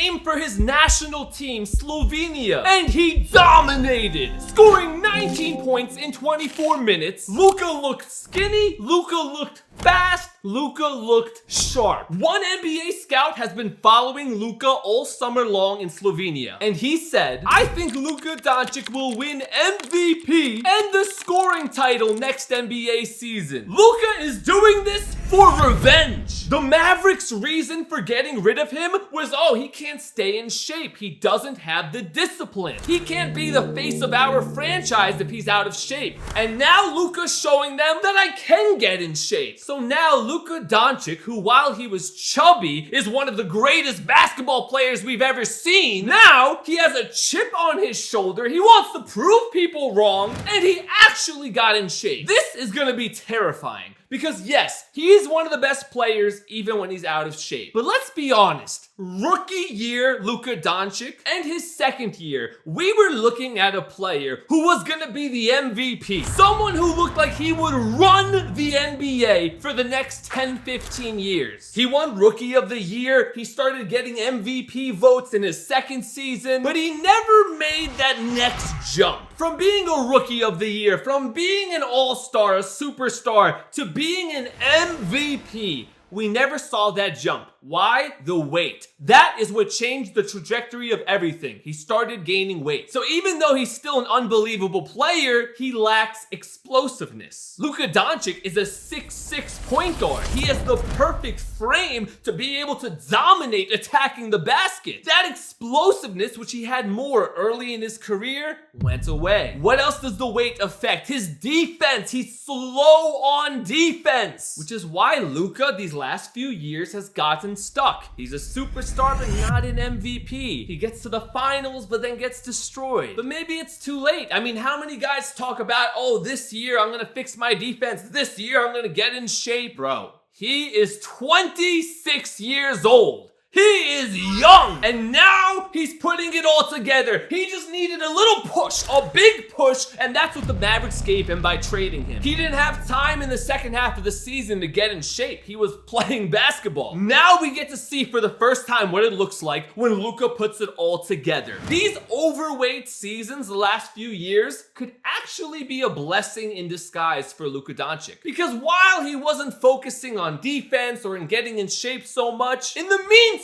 game for his national team, Slovenia, and he dominated, scoring 19 points in 24 minutes. Luka looked skinny, Luka looked fast, Luka looked sharp. One NBA scout has been following Luka all summer long in Slovenia, and he said, "I think Luka Doncic will win MVP and the scoring title next NBA season. Luka is doing this for revenge." The Mavericks' reason for getting rid of him was, he can't stay in shape. He doesn't have the discipline. He can't be the face of our franchise if he's out of shape. And now Luka's showing them that I can get in shape. So now Luka Doncic, who while he was chubby, is one of the greatest basketball players we've ever seen. Now he has a chip on his shoulder. He wants to prove people wrong, and he actually got in shape. This is gonna be terrifying. Because yes, he is one of the best players even when he's out of shape. But let's be honest, rookie year Luka Doncic and his second year, we were looking at a player who was gonna be the MVP. Someone who looked like he would run the NBA for the next 10-15 years. He won Rookie of the Year, he started getting MVP votes in his second season, but he never made that next jump. From being a Rookie of the Year, from being an all-star, a superstar, to being an MVP, we never saw that jump. Why? The weight. That is what changed the trajectory of everything. He started gaining weight. So even though he's still an unbelievable player, he lacks explosiveness. Luka Doncic is a 6'6" point guard. He has the perfect frame to be able to dominate attacking the basket. That explosiveness, which he had more early in his career, went away. What else does the weight affect? His defense. He's slow on defense, which is why Luka these last few years has gotten stuck. He's a superstar but not an MVP. He gets to the finals but then gets destroyed. But maybe it's too late. I mean, how many guys talk about, this year I'm gonna fix my defense. This year I'm gonna get in shape. Bro, he is 26 years old. He is young, and now he's putting it all together. He just needed a little push, a big push, and that's what the Mavericks gave him by trading him. He didn't have time in the second half of the season to get in shape. He was playing basketball. Now we get to see for the first time what it looks like when Luka puts it all together. These overweight seasons the last few years could actually be a blessing in disguise for Luka Doncic. Because while he wasn't focusing on defense or in getting in shape so much, in the meantime,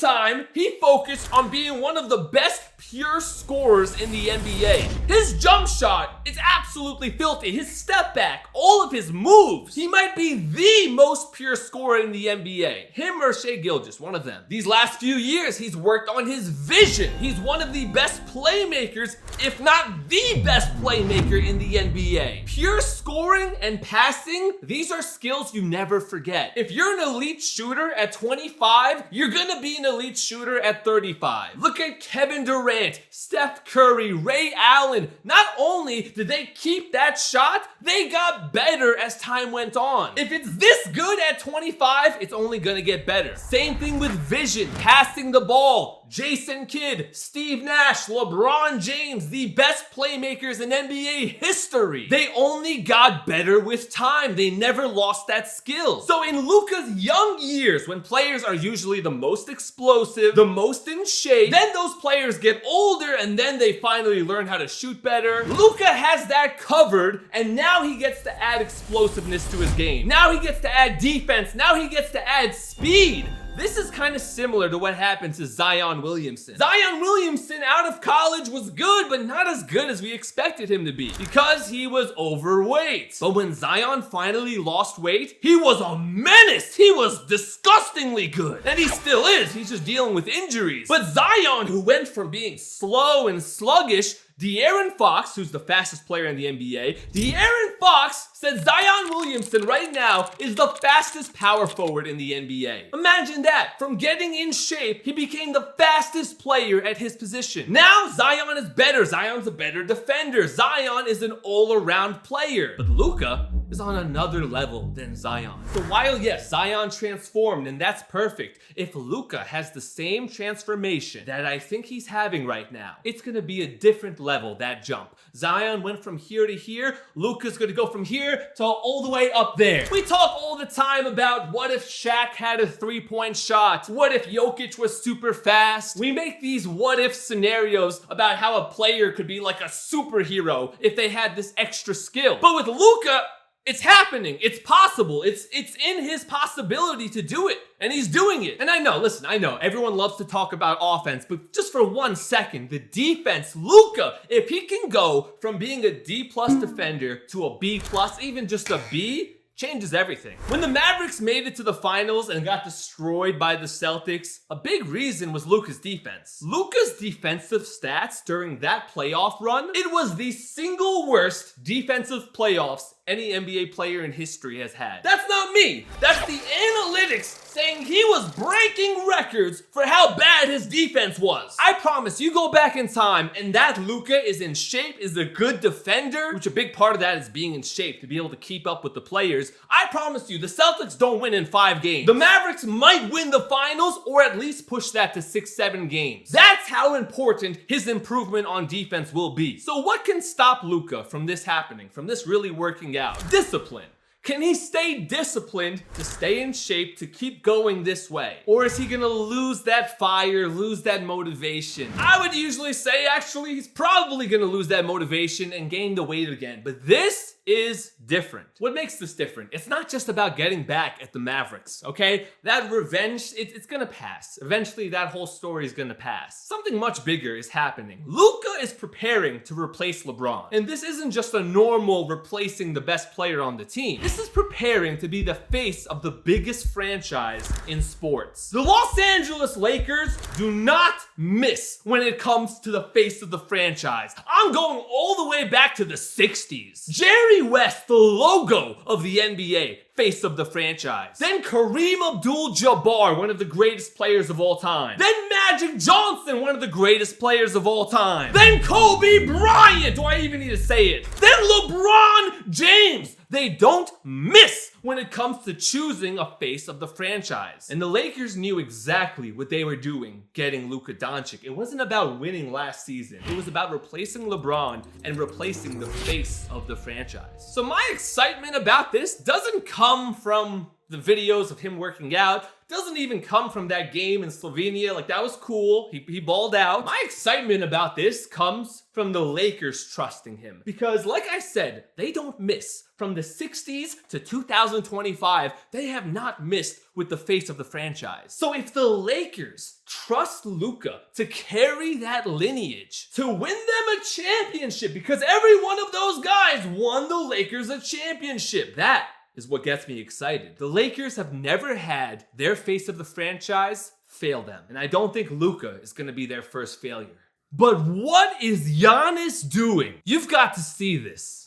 he focused on being one of the best pure scorers in the NBA. His jump shot is absolutely filthy. His step back, all of his moves. He might be the most pure scorer in the NBA. Him or Shai Gilgeous, one of them. These last few years, he's worked on his vision. He's one of the best playmakers, if not the best playmaker in the NBA. Pure scoring and passing, these are skills you never forget. If you're an elite shooter at 25, you're gonna be an elite shooter at 35. Look at Kevin Durant, Steph Curry, Ray Allen. Not only did they keep that shot, they got better as time went on. If it's this good at 25, it's only gonna get better. Same thing with vision, passing the ball. Jason Kidd, Steve Nash, LeBron James, the best playmakers in NBA history. They only got better with time. They never lost that skill. So in Luka's young years, when players are usually the most explosive, the most in shape, then those players get older and then they finally learn how to shoot better. Luka has that covered, and now he gets to add explosiveness to his game. Now he gets to add defense. Now he gets to add speed. This is kind of similar to what happened to Zion Williamson. Zion Williamson out of college was good, but not as good as we expected him to be because he was overweight. But when Zion finally lost weight, he was a menace. He was disgustingly good. And he still is. He's just dealing with injuries. But Zion, who went from being slow and sluggish, De'Aaron Fox, who's the fastest player in the NBA, De'Aaron Fox said Zion Williamson right now is the fastest power forward in the NBA. Imagine that. From getting in shape, he became the fastest player at his position. Now Zion is better. Zion's a better defender. Zion is an all-around player. But Luka is on another level than Zion. So while yes, Zion transformed and that's perfect, if Luka has the same transformation that I think he's having right now, it's gonna be a different level, that jump. Zion went from here to here, Luka's gonna go from here to all the way up there. We talk all the time about what if Shaq had a 3-point shot? What if Jokic was super fast? We make these what if scenarios about how a player could be like a superhero if they had this extra skill. But with Luka, it's happening. It's possible. It's in his possibility to do it. And he's doing it. And I know, listen, I know everyone loves to talk about offense, but just for 1 second, the defense, Luka, if he can go from being a D+ defender to a B+, even just a B, changes everything. When the Mavericks made it to the finals and got destroyed by the Celtics, a big reason was Luka's defense. Luka's defensive stats during that playoff run, it was the single worst defensive playoffs any NBA player in history has had. That's not me. That's the analytics saying he was breaking records for how bad his defense was. I promise you go back in time and that Luka is in shape, is a good defender, which a big part of that is being in shape to be able to keep up with the players. I promise you the Celtics don't win in 5 games. The Mavericks might win the finals or at least push that to 6-7 games. That's how important his improvement on defense will be. So what can stop Luka from this happening, from this really working out? Discipline. Can he stay disciplined to stay in shape to keep going this way? Or is he gonna lose that fire, lose that motivation? I would usually say actually he's probably gonna lose that motivation and gain the weight again. But this is different. What makes this different? It's not just about getting back at the Mavericks, okay? That revenge, it's gonna pass. Eventually that whole story is gonna pass. Something much bigger is happening. Luka is preparing to replace LeBron. And this isn't just a normal replacing the best player on the team. This is preparing to be the face of the biggest franchise in sports. The Los Angeles Lakers do not miss when it comes to the face of the franchise. I'm going all the way back to the 60s. Jerry West, the logo of the NBA, face of the franchise. Then Kareem Abdul-Jabbar, one of the greatest players of all time. Then Magic Johnson, one of the greatest players of all time. Then Kobe Bryant, do I even need to say it? Then LeBron James. They don't miss when it comes to choosing a face of the franchise. And the Lakers knew exactly what they were doing getting Luka Doncic. It wasn't about winning last season. It was about replacing LeBron and replacing the face of the franchise. So my excitement about this doesn't come from the videos of him working out, doesn't even come from that game in Slovenia. Like, that was cool. He balled out. My excitement about this comes from the Lakers trusting him. Because like I said, they don't miss. From the 60s to 2025, they have not missed with the face of the franchise. So if the Lakers trust Luka to carry that lineage, to win them a championship, because every one of those guys won the Lakers a championship, that is what gets me excited. The Lakers have never had their face of the franchise fail them. And I don't think Luka is gonna be their first failure. But what is Giannis doing? You've got to see this.